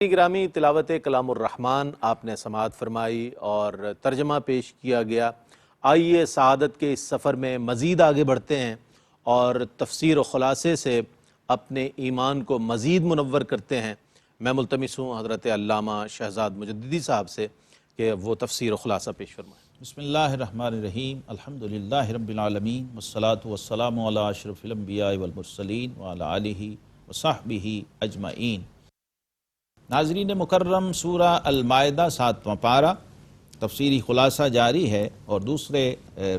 گرامی تلاوت کلام الرحمن آپ نے سماعت فرمائی اور ترجمہ پیش کیا گیا۔ آئیے سعادت کے اس سفر میں مزید آگے بڑھتے ہیں اور تفسیر و خلاصے سے اپنے ایمان کو مزید منور کرتے ہیں۔ میں ملتمس ہوں حضرت علامہ شہزاد مجددی صاحب سے کہ وہ تفسیر و خلاصہ پیش فرمائیں۔ بسم اللہ الرحمن الرحیم، الحمدللہ رب العالمین، والصلاة والسلام علی اشرف الانبیاء والمرسلین وعلی آلہ وصحبہ اجمعین۔ ناظرین مکرم، سورہ المائدہ 7واں پارہ تفسیری خلاصہ جاری ہے اور دوسرے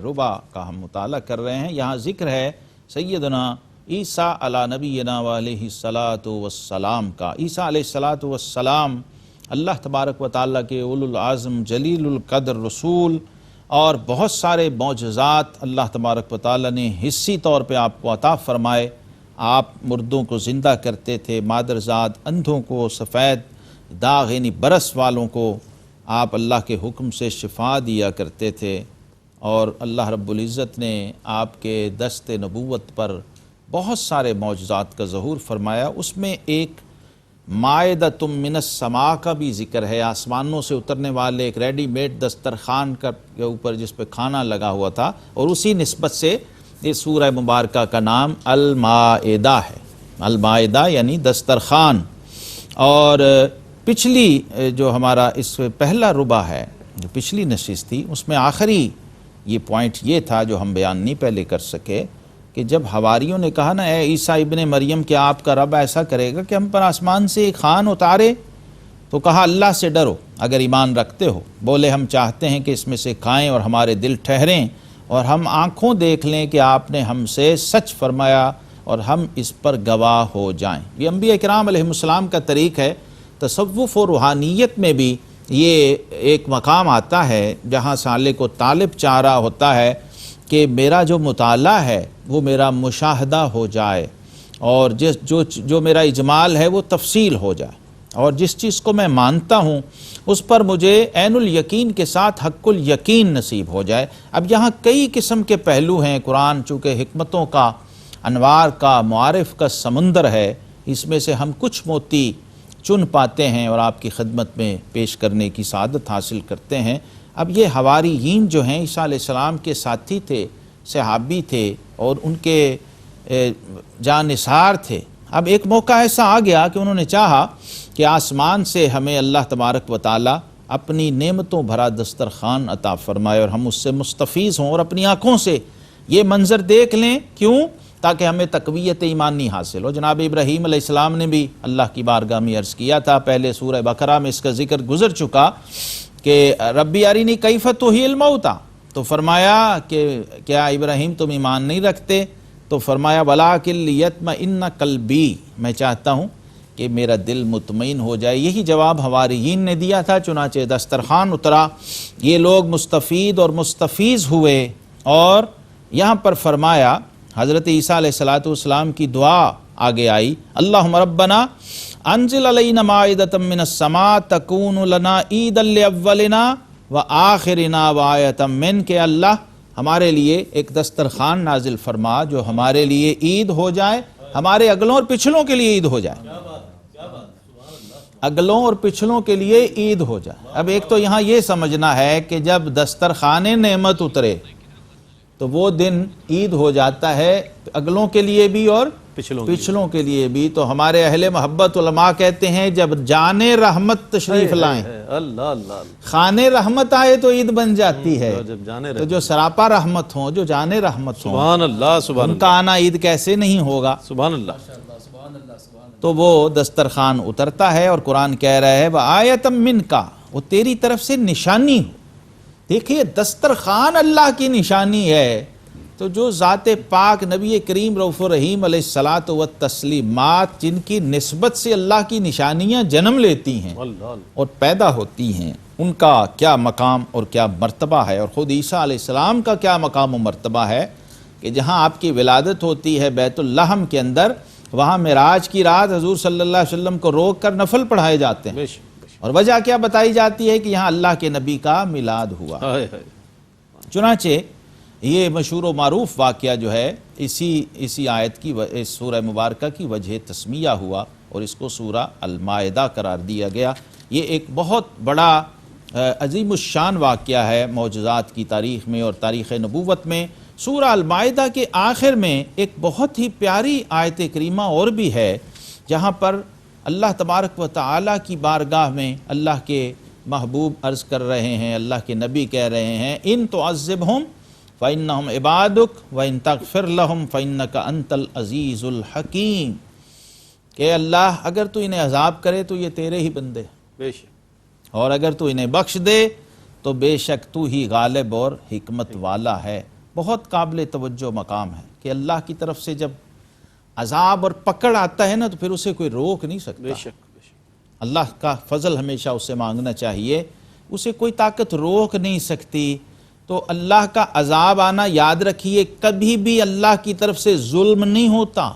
ربع کا ہم مطالعہ کر رہے ہیں۔ یہاں ذکر ہے سیدنا عیسیٰ علی نبینا علیہ الصلاۃ والسلام کا۔ عیسیٰ علیہ الصلاۃ والسلام اللہ تبارک و تعالیٰ کے اولو العزم جلیل القدر رسول، اور بہت سارے معجزات اللہ تبارک و تعالیٰ نے حصی طور پہ آپ کو عطا فرمائے۔ آپ مردوں کو زندہ کرتے تھے، مادرزاد اندھوں کو، سفید داغ یعنی برس والوں کو آپ اللہ کے حکم سے شفا دیا کرتے تھے، اور اللہ رب العزت نے آپ کے دست نبوت پر بہت سارے معجزات کا ظہور فرمایا۔ اس میں ایک مائدۃ من السماء کا بھی ذکر ہے، آسمانوں سے اترنے والے ایک ریڈی میڈ دسترخوان کے اوپر جس پہ کھانا لگا ہوا تھا، اور اسی نسبت سے یہ سورہ مبارکہ کا نام المائدہ ہے۔ المائدہ یعنی دسترخوان۔ اور پچھلی جو ہمارا اس پہلا ربع ہے، جو پچھلی نشست تھی، اس میں آخری یہ پوائنٹ یہ تھا جو ہم بیان نہیں پہلے کر سکے، کہ جب حواریوں نے کہا نا اے عیسیٰ ابن مریم کہ آپ کا رب ایسا کرے گا کہ ہم پر آسمان سے ایک خوان اتارے، تو کہا اللہ سے ڈرو اگر ایمان رکھتے ہو۔ بولے ہم چاہتے ہیں کہ اس میں سے کھائیں اور ہمارے دل ٹھہریں اور ہم آنکھوں دیکھ لیں کہ آپ نے ہم سے سچ فرمایا اور ہم اس پر گواہ ہو جائیں۔ یہ انبیاء کرام علیہ السلام کا طریق ہے۔ تصوف و روحانیت میں بھی یہ ایک مقام آتا ہے جہاں سالک کو طالب چاہ رہا ہوتا ہے کہ میرا جو مطالعہ ہے وہ میرا مشاہدہ ہو جائے، اور جو میرا اجمال ہے وہ تفصیل ہو جائے، اور جس چیز کو میں مانتا ہوں اس پر مجھے عین الیقین کے ساتھ حق الیقین نصیب ہو جائے۔ اب یہاں کئی قسم کے پہلو ہیں۔ قرآن چونکہ حکمتوں کا، انوار کا، معارف کا سمندر ہے، اس میں سے ہم کچھ موتی چن پاتے ہیں اور آپ کی خدمت میں پیش کرنے کی سعادت حاصل کرتے ہیں۔ اب یہ حواریین جو ہیں عیسیٰ علیہ السلام کے ساتھی تھے، صحابی تھے، اور ان کے جانثار تھے۔ اب ایک موقع ایسا آ گیا کہ انہوں نے چاہا کہ آسمان سے ہمیں اللہ تبارک و تعالیٰ اپنی نعمتوں بھرا دسترخوان عطا فرمائے اور ہم اس سے مستفیض ہوں اور اپنی آنکھوں سے یہ منظر دیکھ لیں۔ کیوں؟ تاکہ ہمیں تقویت ایمانی حاصل ہو۔ جناب ابراہیم علیہ السلام نے بھی اللہ کی بارگاہ میں عرض کیا تھا، پہلے سورہ بقرہ میں اس کا ذکر گزر چکا کہ ربی ارینی کیف تحیی الموتیٰ، تو فرمایا کہ کیا ابراہیم تم ایمان نہیں رکھتے؟ تو فرمایا ولاکن لیطمئن قلبی، میں چاہتا ہوں کہ میرا دل مطمئن ہو جائے۔ یہی جواب حواریین نے دیا تھا، چنانچہ دسترخوان اترا، یہ لوگ مستفید اور مستفیض ہوئے، اور یہاں پر فرمایا حضرت عیسیٰ علیہ السلام کی دعا آگے آئی، اللہم ربنا انزل علینا مائدۃ من السماء تکون لنا عیدا لاولنا وآخرنا وآیۃ منک، کہ اللہ ہمارے لیے ایک دسترخوان نازل فرما جو ہمارے لیے عید ہو جائے، ہمارے اگلوں اور پچھلوں کے لیے عید ہو جائے، اگلوں اور پچھلوں کے لیے عید ہو جائے۔ اب ایک تو یہاں یہ سمجھنا ہے کہ جب دسترخوان نعمت اترے تو وہ دن عید ہو جاتا ہے اگلوں کے لیے بھی اور پچھلوں کے لیے بھی۔ تو ہمارے اہل محبت علماء کہتے ہیں جب جان رحمت تشریف لائیں، خان رحمت آئے تو عید بن جاتی ہے، تو جو سراپا رحمت ہوں، جو جان رحمت ہوں، سبحان اللہ، ان کا آنا عید کیسے نہیں ہوگا؟ سبحان اللہ۔ تو وہ دسترخوان اترتا ہے اور قرآن کہہ رہا ہے وآیۃ منک، وہ تیری طرف سے نشانی ہو۔ دیکھیے دسترخوان اللہ کی نشانی ہے، تو جو ذات پاک نبی کریم رؤوف الرحیم علیہ الصلاۃ والتسلیمات جن کی نسبت سے اللہ کی نشانیاں جنم لیتی ہیں اور پیدا ہوتی ہیں، ان کا کیا مقام اور کیا مرتبہ ہے، اور خود عیسیٰ علیہ السلام کا کیا مقام و مرتبہ ہے کہ جہاں آپ کی ولادت ہوتی ہے بیت اللحم کے اندر، وہاں معراج کی رات حضور صلی اللہ علیہ وسلم کو روک کر نفل پڑھائے جاتے ہیں، اور وجہ کیا بتائی جاتی ہے کہ یہاں اللہ کے نبی کا میلاد ہوا۔ چنانچہ یہ مشہور و معروف واقعہ جو ہے اسی آیت کی، اس سورہ مبارکہ کی وجہ تسمیہ ہوا اور اس کو سورہ المائدہ قرار دیا گیا۔ یہ ایک بہت بڑا عظیم الشان واقعہ ہے معجزات کی تاریخ میں اور تاریخ نبوت میں۔ سورہ المائدہ کے آخر میں ایک بہت ہی پیاری آیت کریمہ اور بھی ہے، جہاں پر اللہ تبارک و تعالیٰ کی بارگاہ میں اللہ کے محبوب عرض کر رہے ہیں، اللہ کے نبی کہہ رہے ہیں ان تعذبہم فإنہم عبادک وإن تغفر لہم فإنک انت العزیز الحکیم، کہ اللہ اگر تو انہیں عذاب کرے تو یہ تیرے ہی بندے، بے شک، اور اگر تو انہیں بخش دے تو بے شک تو ہی غالب اور حکمت والا ہے۔ بہت قابل توجہ مقام ہے کہ اللہ کی طرف سے جب عذاب اور پکڑ آتا ہے نا تو پھر اسے کوئی روک نہیں سکتا۔ بے شک، بے شک، اللہ کا فضل ہمیشہ اسے مانگنا چاہیے، اسے کوئی طاقت روک نہیں سکتی۔ تو اللہ کا عذاب آنا یاد رکھیے کبھی بھی اللہ کی طرف سے ظلم نہیں ہوتا۔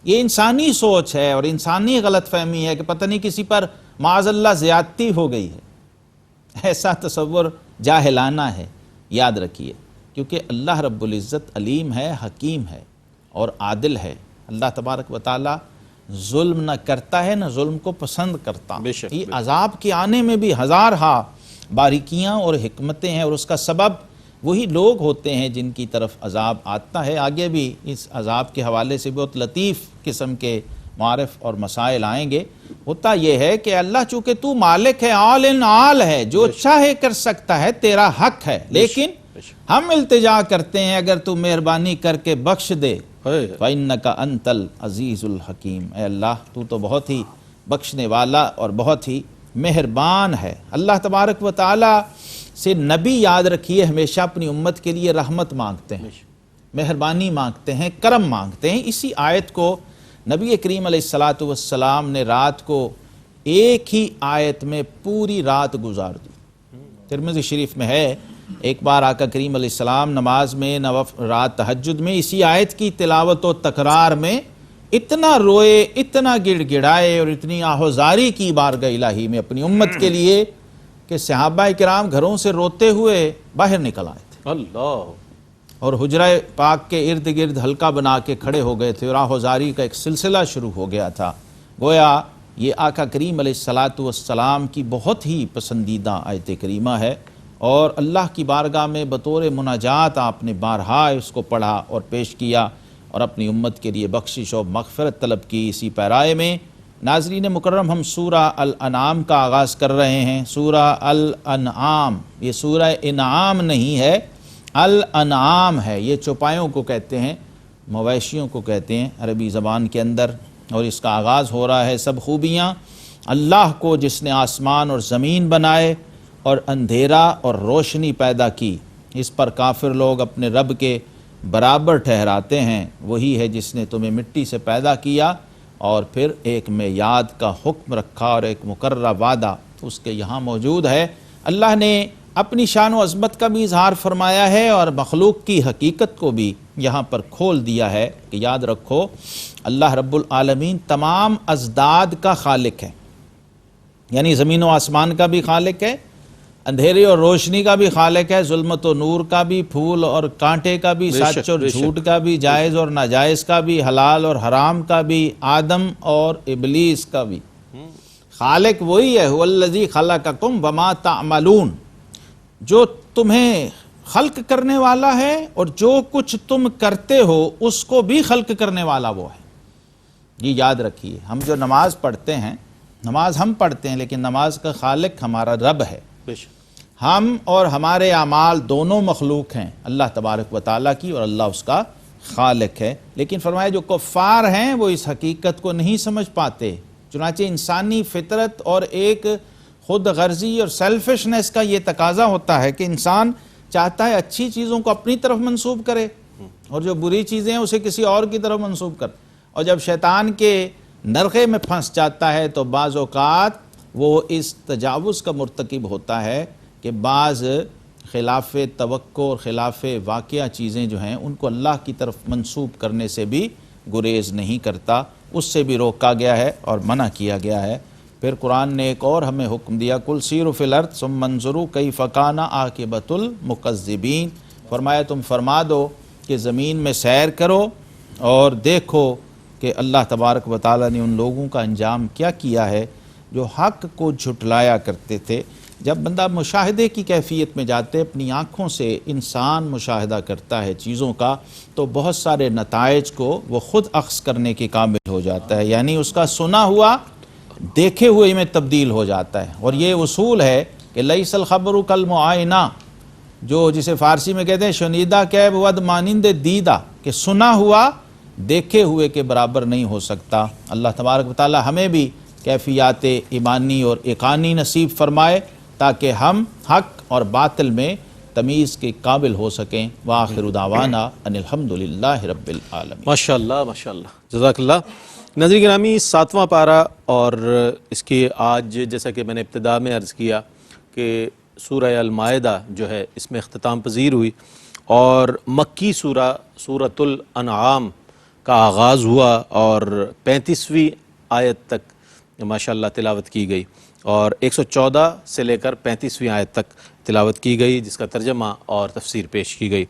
یہ انسانی سوچ ہے اور انسانی غلط فہمی ہے کہ پتہ نہیں کسی پر معاذ اللہ زیادتی ہو گئی ہے، ایسا تصور جاہلانہ ہے۔ یاد رکھیے کیونکہ اللہ رب العزت علیم ہے، حکیم ہے اور عادل ہے۔ اللہ تبارک و تعالی ظلم نہ کرتا ہے، نہ ظلم کو پسند کرتا۔ بے شک، یہ عذاب کے آنے میں بھی ہزارہا باریکیاں اور حکمتیں ہیں، اور اس کا سبب وہی لوگ ہوتے ہیں جن کی طرف عذاب آتا ہے۔ آگے بھی اس عذاب کے حوالے سے بہت لطیف قسم کے معارف اور مسائل آئیں گے۔ ہوتا یہ ہے کہ اللہ چونکہ تو مالک ہے، آل ان آل ہے، جو چاہے کر سکتا ہے، تیرا حق ہے، لیکن ہم التجا کرتے ہیں اگر تو مہربانی کر کے بخش دے فَإِنَّكَ أَنْتَ الْعَزِيزُ الْحَكِيمُ، اے اللہ تو بہت ہی بخشنے والا اور بہت ہی مہربان ہے۔ اللہ تبارک و تعالی سے نبی یاد رکھیے ہمیشہ اپنی امت کے لیے رحمت مانگتے ہیں، مہربانی مانگتے ہیں، کرم مانگتے ہیں۔ اسی آیت کو نبی کریم علیہ السلام نے رات کو ایک ہی آیت میں پوری رات گزار دی۔ ترمذی شریف میں ہے ایک بار آقا کریم علیہ السلام نماز میں رات تہجد میں اسی آیت کی تلاوت و تکرار میں اتنا روئے، اتنا گڑ گڑائے اور اتنی آہوزاری کی بارگاہ الہی میں اپنی امت کے لیے کہ صحابہ کرام گھروں سے روتے ہوئے باہر نکل آئے تھے، اللہ، اور حجرہ پاک کے ارد گرد حلقہ بنا کے کھڑے ہو گئے تھے، اور آہوزاری کا ایک سلسلہ شروع ہو گیا تھا۔ گویا یہ آقا کریم علیہ السلام کی بہت ہی پسندیدہ آیت کریمہ ہے، اور اللہ کی بارگاہ میں بطور مناجات آپ نے بارہا اس کو پڑھا اور پیش کیا، اور اپنی امت کے لیے بخشش و مغفرت طلب کی اسی پیرائے میں۔ ناظرین مکرم، ہم سورہ الانعام کا آغاز کر رہے ہیں۔ سورہ الانعام، یہ سورہ انعام نہیں ہے، الانعام ہے۔ یہ چوپایوں کو کہتے ہیں، مویشیوں کو کہتے ہیں عربی زبان کے اندر، اور اس کا آغاز ہو رہا ہے سب خوبیاں اللہ کو جس نے آسمان اور زمین بنائے اور اندھیرا اور روشنی پیدا کی، اس پر کافر لوگ اپنے رب کے برابر ٹھہراتے ہیں۔ وہی ہے جس نے تمہیں مٹی سے پیدا کیا اور پھر ایک میعاد کا حکم رکھا اور ایک مقررہ وعدہ اس کے یہاں موجود ہے۔ اللہ نے اپنی شان و عظمت کا بھی اظہار فرمایا ہے اور مخلوق کی حقیقت کو بھی یہاں پر کھول دیا ہے کہ یاد رکھو اللہ رب العالمین تمام ازداد کا خالق ہے، یعنی زمین و آسمان کا بھی خالق ہے، اندھیرے اور روشنی کا بھی خالق ہے، ظلمت و نور کا بھی، پھول اور کانٹے کا بھی، سچ اور جھوٹ کا بھی، جائز اور ناجائز کا بھی، حلال اور حرام کا بھی، آدم اور ابلیس کا بھی۔ خالق وہی ہے، هو الذی خلقکم وما تعملون، جو تمہیں خلق کرنے والا ہے اور جو کچھ تم کرتے ہو اس کو بھی خلق کرنے والا وہ ہے۔ یہ یاد رکھیے، ہم جو نماز پڑھتے ہیں، نماز ہم پڑھتے ہیں لیکن نماز کا خالق ہمارا رب ہے۔ ہم اور ہمارے اعمال دونوں مخلوق ہیں اللہ تبارک و تعالیٰ کی، اور اللہ اس کا خالق ہے۔ لیکن فرمایا جو کفار ہیں وہ اس حقیقت کو نہیں سمجھ پاتے، چنانچہ انسانی فطرت اور ایک خود غرضی اور سیلفشنس کا یہ تقاضا ہوتا ہے کہ انسان چاہتا ہے اچھی چیزوں کو اپنی طرف منسوب کرے اور جو بری چیزیں ہیں اسے کسی اور کی طرف منسوب کر، اور جب شیطان کے نرغے میں پھنس جاتا ہے تو بعض اوقات وہ اس تجاوز کا مرتکب ہوتا ہے کہ بعض خلاف توقع اور خلاف واقعہ چیزیں جو ہیں ان کو اللہ کی طرف منسوب کرنے سے بھی گریز نہیں کرتا، اس سے بھی روکا گیا ہے اور منع کیا گیا ہے۔ پھر قرآن نے ایک اور ہمیں حکم دیا، قل سیروا فی الارض ثم انظروا کیف کان عاقبۃ المکذبین، فرمایا تم فرما دو کہ زمین میں سیر کرو اور دیکھو کہ اللہ تبارک و تعالیٰ نے ان لوگوں کا انجام کیا کیا ہے جو حق کو جھٹلایا کرتے تھے۔ جب بندہ مشاہدے کی کیفیت میں جاتے، اپنی آنکھوں سے انسان مشاہدہ کرتا ہے چیزوں کا، تو بہت سارے نتائج کو وہ خود اخذ کرنے کے قابل ہو جاتا ہے، یعنی اس کا سنا ہوا دیکھے ہوئے میں تبدیل ہو جاتا ہے۔ اور یہ اصول ہے کہ لیس الخبر کالمعائنہ، جو جسے فارسی میں کہتے ہیں شنیدہ کیب ود مانند دیدہ، کہ سنا ہوا دیکھے ہوئے کے برابر نہیں ہو سکتا۔ اللہ تبارک و تعالی ہمیں بھی کیفیات ایمانی اور ایقانی نصیب فرمائے تاکہ ہم حق اور باطل میں تمیز کے قابل ہو سکیں۔ وآخر دعوانا ان الحمدللہ رب العالمین۔ ماشاءاللہ ماشاءاللہ، جزاک اللہ۔ ناظرین گرامی، 7واں پارہ، اور اس کی آج جیسا کہ میں نے ابتدا میں عرض کیا کہ سورہ المائدہ جو ہے اس میں اختتام پذیر ہوئی، اور مکی سورۃ الانعام کا آغاز ہوا اور 35ویں آیت تک ماشاءاللہ تلاوت کی گئی، اور 114 سے لے کر 35ویں آیت تک تلاوت کی گئی، جس کا ترجمہ اور تفسیر پیش کی گئی۔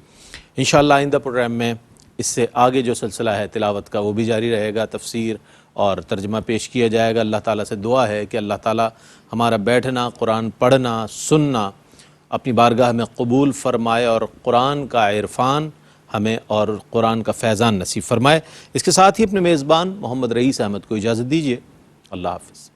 انشاءاللہ آئندہ پروگرام میں اس سے آگے جو سلسلہ ہے تلاوت کا وہ بھی جاری رہے گا، تفسیر اور ترجمہ پیش کیا جائے گا۔ اللہ تعالیٰ سے دعا ہے کہ اللہ تعالیٰ ہمارا بیٹھنا، قرآن پڑھنا، سننا اپنی بارگاہ میں قبول فرمائے، اور قرآن کا عرفان ہمیں اور قرآن کا فیضان نصیب فرمائے۔ اس کے ساتھ ہی اپنے میزبان محمد رئیس احمد کو اجازت دیجیے۔ اللہ حافظ۔